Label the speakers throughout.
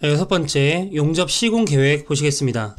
Speaker 1: 여섯 번째, 용접 시공 계획 보시겠습니다.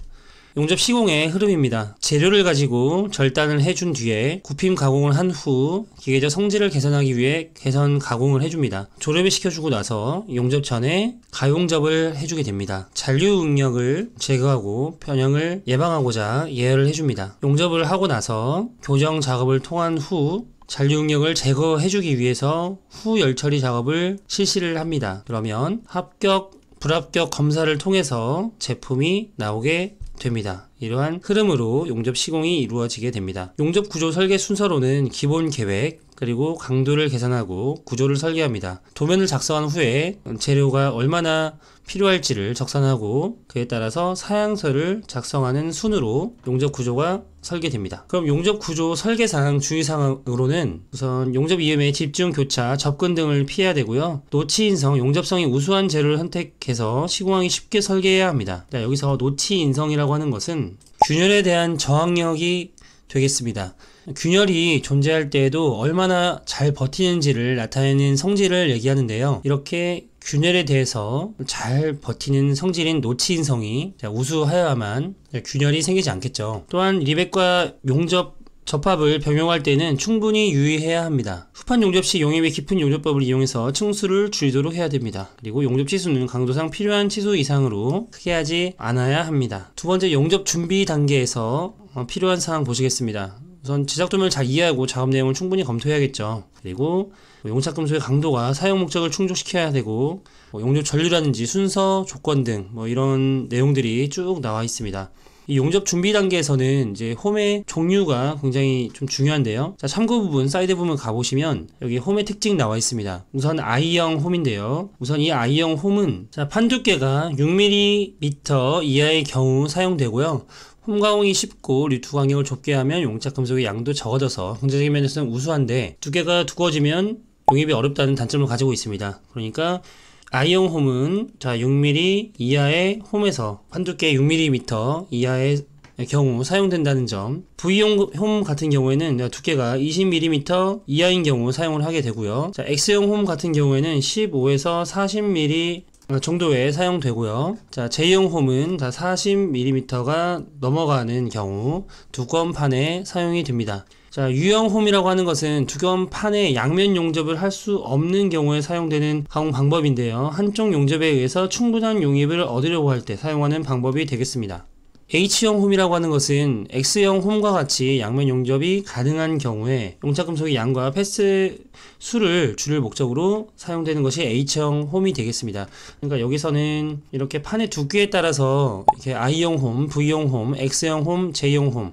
Speaker 1: 용접 시공의 흐름입니다. 재료를 가지고 절단을 해준 뒤에 굽힘 가공을 한 후 기계적 성질을 개선하기 위해 개선 가공을 해줍니다. 조립을 시켜주고 나서 용접 전에 가용접을 해주게 됩니다. 잔류 응력을 제거하고 변형을 예방하고자 예열을 해줍니다. 용접을 하고 나서 교정 작업을 통한 후 잔류 응력을 제거해주기 위해서 후 열처리 작업을 실시를 합니다. 그러면 합격, 불합격 검사를 통해서 제품이 나오게 됩니다. 이러한 흐름으로 용접 시공이 이루어지게 됩니다. 용접 구조 설계 순서로는 기본 계획, 그리고 강도를 계산하고 구조를 설계합니다. 도면을 작성한 후에 재료가 얼마나 필요할지를 적산하고 그에 따라서 사양서를 작성하는 순으로 용접 구조가 설계됩니다. 그럼 용접 구조 설계상 주의사항으로는 우선 용접 이음에 집중, 교차, 접근 등을 피해야 되고요. 노치 인성, 용접성이 우수한 재료를 선택해서 시공하기 쉽게 설계해야 합니다. 자, 여기서 노치 인성이라고 하는 것은 균열에 대한 저항력이 되겠습니다. 균열이 존재할 때에도 얼마나 잘 버티는지를 나타내는 성질을 얘기하는데요. 이렇게 균열에 대해서 잘 버티는 성질인 노치인성이 우수하여야만 균열이 생기지 않겠죠. 또한 리벳과 용접 접합을 병용할 때는 충분히 유의해야 합니다. 후판 용접 시 용입의 깊은 용접법을 이용해서 층수를 줄이도록 해야 됩니다. 그리고 용접 치수는 강도상 필요한 치수 이상으로 크게 하지 않아야 합니다. 두 번째, 용접 준비 단계에서 필요한 사항 보시겠습니다. 우선 제작도면을 잘 이해하고 작업 내용을 충분히 검토해야겠죠. 그리고 용착금속의 강도가 사용 목적을 충족시켜야 되고 용접 전류라든지 순서, 조건 등 이런 내용들이 쭉 나와 있습니다. 이 용접 준비 단계에서는 이제 홈의 종류가 굉장히 좀 중요한데요. 자, 참고 부분, 사이드 부분 가보시면 여기 홈의 특징 나와 있습니다. 우선 I형 홈인데요. 우선 이 I형 홈은 판 두께가 6mm 이하의 경우 사용되고요. 홈 가공이 쉽고 류투 간격을 좁게 하면 용착 금속의 양도 적어져서 경제적인 면에서는 우수한데 두께가 두꺼워지면 용입이 어렵다는 단점을 가지고 있습니다. 그러니까 I형 홈은 6mm 이하의 홈에서 판두께 6mm 이하의 경우 사용된다는 점, V형 홈 같은 경우에는 두께가 20mm 이하인 경우 사용을 하게 되고요. X형 홈 같은 경우에는 15에서 40mm 정도에 사용되고요. J형 홈은 다 40mm가 넘어가는 경우 두꺼운 판에 사용이 됩니다. U형 홈이라고 하는 것은 두꺼운 판에 양면 용접을 할 수 없는 경우에 사용되는 가공 방법인데요. 한쪽 용접에 의해서 충분한 용입을 얻으려고 할 때 사용하는 방법이 되겠습니다. H형 홈이라고 하는 것은 X형 홈과 같이 양면 용접이 가능한 경우에 용착금속의 양과 패스 수를 줄일 목적으로 사용되는 것이 H형 홈이 되겠습니다. 그러니까 여기서는 이렇게 판의 두께에 따라서 이렇게 I형 홈, V형 홈, X형 홈, J형 홈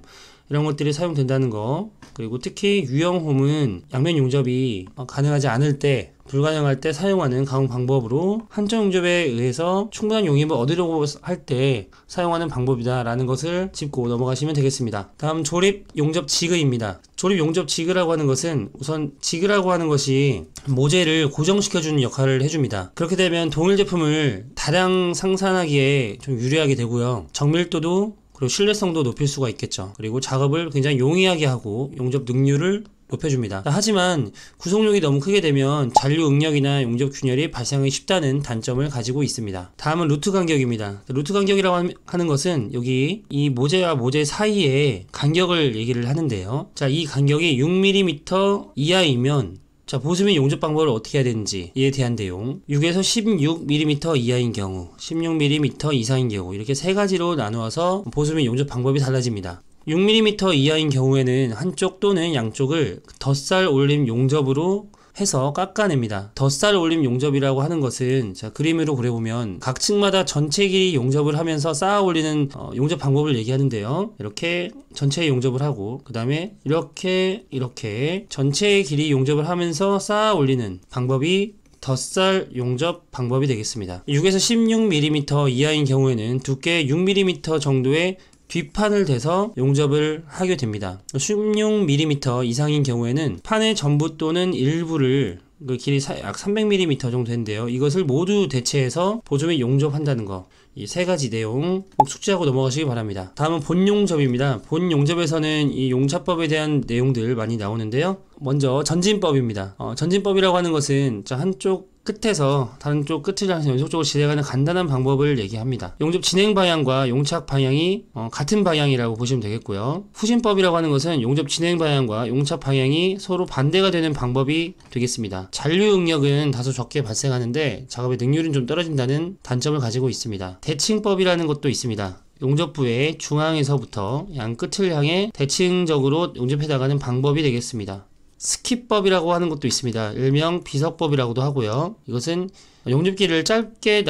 Speaker 1: 이런 것들이 사용된다는 거, 그리고 특히 U형 홈은 양면 용접이 가능하지 않을 때, 불가능할 때 사용하는 가공 방법으로 한쪽 용접에 의해서 충분한 용입을 얻으려고 할 때 사용하는 방법이다 라는 것을 짚고 넘어가시면 되겠습니다. 다음 조립 용접 지그입니다. 조립 용접 지그라고 하는 것은 우선 지그라고 하는 것이 모재를 고정시켜주는 역할을 해줍니다. 그렇게 되면 동일 제품을 다량 생산하기에 좀 유리하게 되고요. 정밀도도 그리고 신뢰성도 높일 수가 있겠죠. 그리고 작업을 굉장히 용이하게 하고 용접 능률을 높여줍니다. 하지만 구속력이 너무 크게 되면 잔류 응력이나 용접 균열이 발생하기 쉽다는 단점을 가지고 있습니다. 다음은 루트 간격입니다. 루트 간격이라고 하는 것은 여기 이 모재와 모재 사이의 간격을 얘기를 하는데요. 이 간격이 6mm 이하이면 보수민 용접 방법을 어떻게 해야 되는지 이에 대한 내용, 6에서 16mm 이하인 경우, 16mm 이상인 경우 이렇게 세 가지로 나누어서 보수민 용접 방법이 달라집니다. 6mm 이하인 경우에는 한쪽 또는 양쪽을 덧살 올림 용접으로 해서 깎아냅니다. 덧살 올림 용접이라고 하는 것은 그림으로 그려보면 각 층마다 전체 길이 용접을 하면서 쌓아 올리는 용접 방법을 얘기하는데요. 이렇게 전체 용접을 하고 그 다음에 이렇게 전체의 길이 용접을 하면서 쌓아 올리는 방법이 덧살 용접 방법이 되겠습니다. 6에서 16mm 이하인 경우에는 두께 6mm 정도의 뒷판을 대서 용접을 하게 됩니다. 16mm 이상인 경우에는 판의 전부 또는 일부를 그 길이 약 300mm 정도 되는데요. 이것을 모두 대체해서 보조 및 용접한다는 거, 이 세 가지 내용 꼭 숙지하고 넘어가시기 바랍니다. 다음은 본용접입니다. 본용접에서는 이 용차법에 대한 내용들 많이 나오는데요. 먼저 전진법입니다. 전진법이라고 하는 것은 한쪽 끝에서 다른 쪽 끝을 향해서 연속적으로 진행하는 간단한 방법을 얘기합니다. 용접 진행 방향과 용착 방향이 같은 방향이라고 보시면 되겠고요. 후진법이라고 하는 것은 용접 진행 방향과 용착 방향이 서로 반대가 되는 방법이 되겠습니다. 잔류 응력은 다소 적게 발생하는데 작업의 능률은 좀 떨어진다는 단점을 가지고 있습니다. 대칭법이라는 것도 있습니다. 용접부의 중앙에서부터 양 끝을 향해 대칭적으로 용접해 나가는 방법이 되겠습니다. 스킵법이라고 하는 것도 있습니다. 일명 비석법이라고도 하고요. 이것은 용접기를 짧게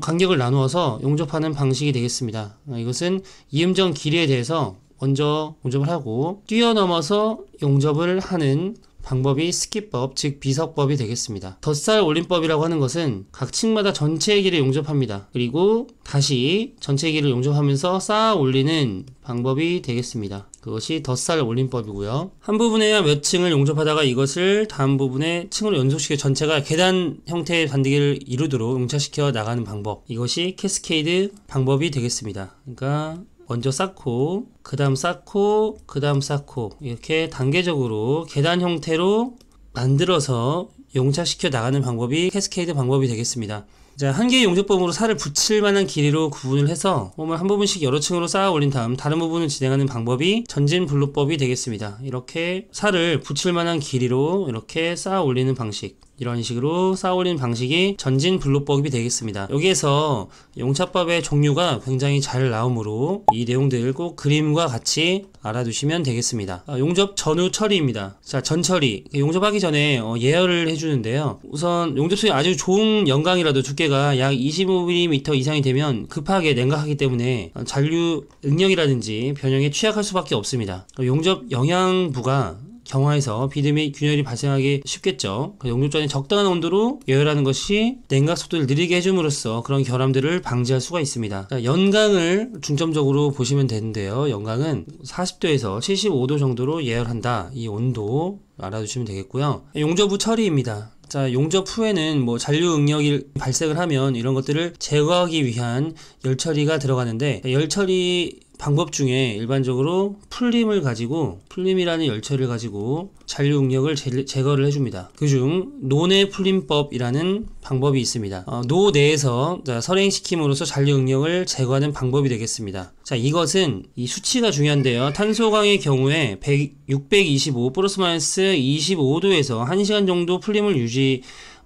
Speaker 1: 간격을 나누어서 용접하는 방식이 되겠습니다. 이것은 이음전 길이에 대해서 먼저 용접을 하고 뛰어넘어서 용접을 하는 방법이 스킵법, 즉 비석법이 되겠습니다. 덧살 올림법이라고 하는 것은 각 층마다 전체의 길을 용접합니다. 그리고 다시 전체의 길을 용접하면서 쌓아 올리는 방법이 되겠습니다. 그것이 덧살 올림법이고요. 한 부분에야 몇 층을 용접하다가 이것을 다음 부분에 층으로 연속시켜 전체가 계단 형태의 반대기를 이루도록 용착시켜 나가는 방법, 이것이 캐스케이드 방법이 되겠습니다. 그러니까 먼저 쌓고 그 다음 쌓고 그 다음 쌓고 이렇게 단계적으로 계단 형태로 만들어서 용착시켜 나가는 방법이 캐스케이드 방법이 되겠습니다. 자, 한 개의 용접범으로 살을 붙일 만한 길이로 구분을 해서 홈을 한 부분씩 여러 층으로 쌓아 올린 다음 다른 부분을 진행하는 방법이 전진 블루법이 되겠습니다. 이렇게 살을 붙일 만한 길이로 이렇게 쌓아 올리는 방식, 이런 식으로 쌓아 올리는 방식이 전진 블루법이 되겠습니다. 여기에서 용접법의 종류가 굉장히 잘 나오므로 이 내용들 꼭 그림과 같이 알아두시면 되겠습니다. 용접 전후 처리입니다. 자, 전 처리. 용접하기 전에 예열을 해주는데요. 우선 용접소의 아주 좋은 영광이라도 두께가 약 25mm 이상이 되면 급하게 냉각하기 때문에 잔류 응력이라든지 변형에 취약할 수밖에 없습니다. 용접 영양부가 경화해서 비듬 및 균열이 발생하기 쉽겠죠. 용접 전에 적당한 온도로 예열하는 것이 냉각 속도를 느리게 해줌으로써 그런 결함들을 방지할 수가 있습니다. 자, 연강을 중점적으로 보시면 되는데요. 연강은 40도에서 75도 정도로 예열한다. 이 온도 알아두시면 되겠고요. 용접 후 처리입니다. 자, 용접 후에는 잔류 응력이 발생을 하면 이런 것들을 제거하기 위한 열 처리가 들어가는데, 열 처리 방법 중에 일반적으로 풀림이라는 열처리를 가지고 잔류 응력을 제거를 해줍니다. 그중 노내 풀림법이라는 방법이 있습니다. 노 내에서 설행시킴으로써 잔류 응력을 제거하는 방법이 되겠습니다. 자, 이것은 이 수치가 중요한데요. 탄소광의 경우에 625 플러스 마이너스 25도에서 1시간 정도 풀림을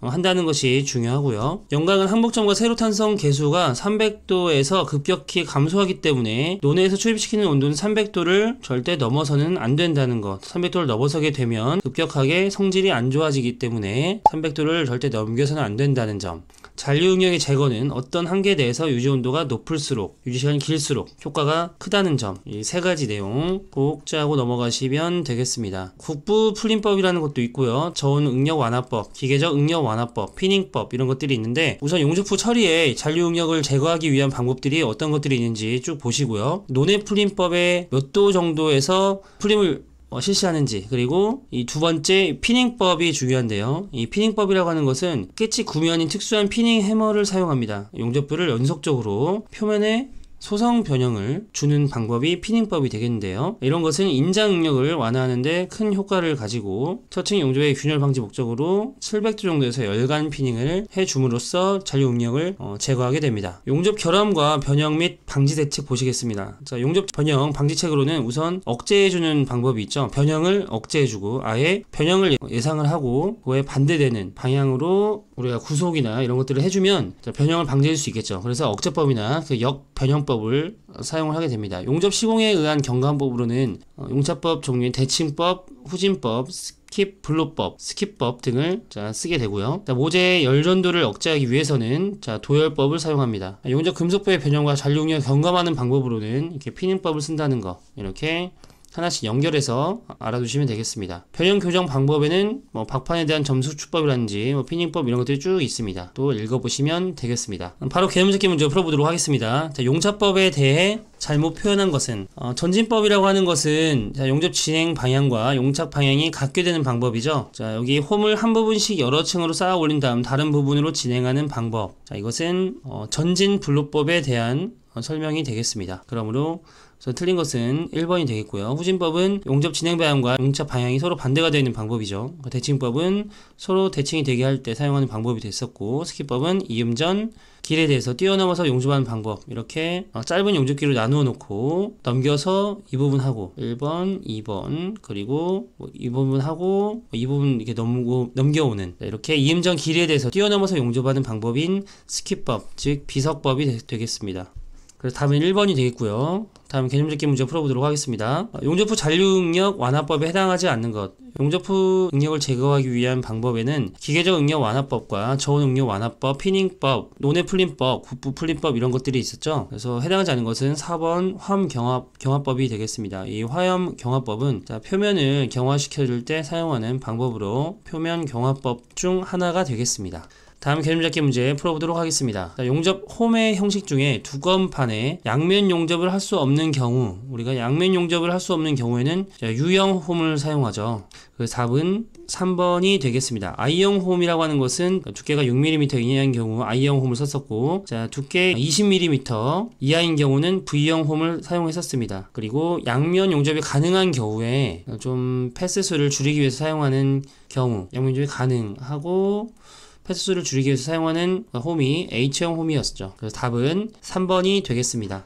Speaker 1: 한다는 것이 중요하고요. 연강은 항복점과 세로탄성 계수가 300도에서 급격히 감소하기 때문에 논에서 출입시키는 온도는 300도를 절대 넘어서는 안 된다는 것. 300도를 넘어서게 되면 급격하게 성질이 안 좋아지기 때문에 300도를 절대 넘겨서는 안 된다는 점. 잔류 응력의 제거는 어떤 한계에 대해서 유지 온도가 높을수록, 유지 시간이 길수록 효과가 크다는 점. 이 세 가지 내용 꼭 짜고 넘어가시면 되겠습니다. 국부 풀림법이라는 것도 있고요. 저온 응력 완화법, 기계적 응력 완화법, 피닝법 이런 것들이 있는데, 우선 용접 후 처리에 잔류 응력을 제거하기 위한 방법들이 어떤 것들이 있는지 쭉 보시고요. 논의 풀림법의 몇 도 정도에서 풀림을 실시하는지, 그리고 이 두 번째 피닝법이 중요한데요. 이 피닝법이라고 하는 것은 끝이 구면인 특수한 피닝 해머를 사용합니다. 용접부를 연속적으로 표면에 소성 변형을 주는 방법이 피닝법이 되겠는데요. 이런 것은 인장 응력을 완화하는데 큰 효과를 가지고 처층 용접의 균열 방지 목적으로 700도 정도에서 열간 피닝을 해줌으로써 잔류 응력을 제거하게 됩니다. 용접 결함과 변형 및 방지 대책 보시겠습니다. 자, 용접 변형 방지책으로는 우선 억제해주는 방법이 있죠. 변형을 억제해주고 아예 변형을 예상을 하고 그에 반대되는 방향으로 우리가 구속이나 이런 것들을 해주면 변형을 방지할 수 있겠죠. 그래서 억제법이나 그 역변형법을 사용을 하게 됩니다. 용접 시공에 의한 경감법으로는 용접법 종류의 대칭법, 후진법, 블루법, 스킵법 등을 쓰게 되고요. 모재의 열전도를 억제하기 위해서는 도열법을 사용합니다. 용접 금속부의 변형과 잔류 응력을 경감하는 방법으로는 이렇게 피닝법을 쓴다는 거, 이렇게 하나씩 연결해서 알아두시면 되겠습니다. 변형 교정 방법에는 박판에 대한 점수 추법이라든지 피닝법 이런 것들이 쭉 있습니다. 또 읽어보시면 되겠습니다. 바로 개념 잡기 문제 풀어보도록 하겠습니다. 자, 용접법에 대해 잘못 표현한 것은 전진법이라고 하는 것은 용접 진행 방향과 용착 방향이 같게 되는 방법이죠. 자, 여기 홈을 한 부분씩 여러 층으로 쌓아 올린 다음 다른 부분으로 진행하는 방법. 자, 이것은 전진 블루법에 대한 설명이 되겠습니다. 그러므로 그래서 틀린 것은 1번이 되겠고요. 후진법은 용접 진행 방향과 용착 방향이 서로 반대가 되어 있는 방법이죠. 대칭법은 서로 대칭이 되게 할 때 사용하는 방법이 됐었고, 스킵법은 이음 전 길에 대해서 뛰어넘어서 용접하는 방법, 이렇게 짧은 용접기로 나누어 놓고 넘겨서 이 부분 하고 1번, 2번, 그리고 이 부분 하고 이 부분 이렇게 넘겨오는, 이렇게 이음 전 길에 대해서 뛰어넘어서 용접하는 방법인 스킵법, 즉 비석법이 되겠습니다. 그래서 답은 1번이 되겠고요. 다음 개념 잡기 문제 풀어보도록 하겠습니다. 용접 후 잔류 응력 완화법에 해당하지 않는 것. 용접 후 응력을 제거하기 위한 방법에는 기계적 응력 완화법과 저온 응력 완화법, 피닝법, 논의 풀림법, 국부 풀림법 이런 것들이 있었죠. 그래서 해당하지 않는 것은 4번 화염경화법이 되겠습니다. 이 화염경화법은 표면을 경화시켜줄 때 사용하는 방법으로 표면경화법 중 하나가 되겠습니다. 다음 개념 잡기 문제 풀어보도록 하겠습니다. 용접 홈의 형식 중에 두건판에 양면 용접을 할 수 없는 경우, 우리가 양면 용접을 할 수 없는 경우에는 U형 홈을 사용하죠. 그 답은 3번이 되겠습니다. I형 홈이라고 하는 것은 두께가 6mm 이하인 경우 I형 홈을 썼었고, 두께 20mm 이하인 경우는 V형 홈을 사용했었습니다. 그리고 양면 용접이 가능한 경우에 좀 패스수를 줄이기 위해서 사용하는 경우, 양면 용접이 가능하고 패스수를 줄이기 위해서 사용하는 홈이 H형 홈이었죠. 그래서 답은 3번이 되겠습니다.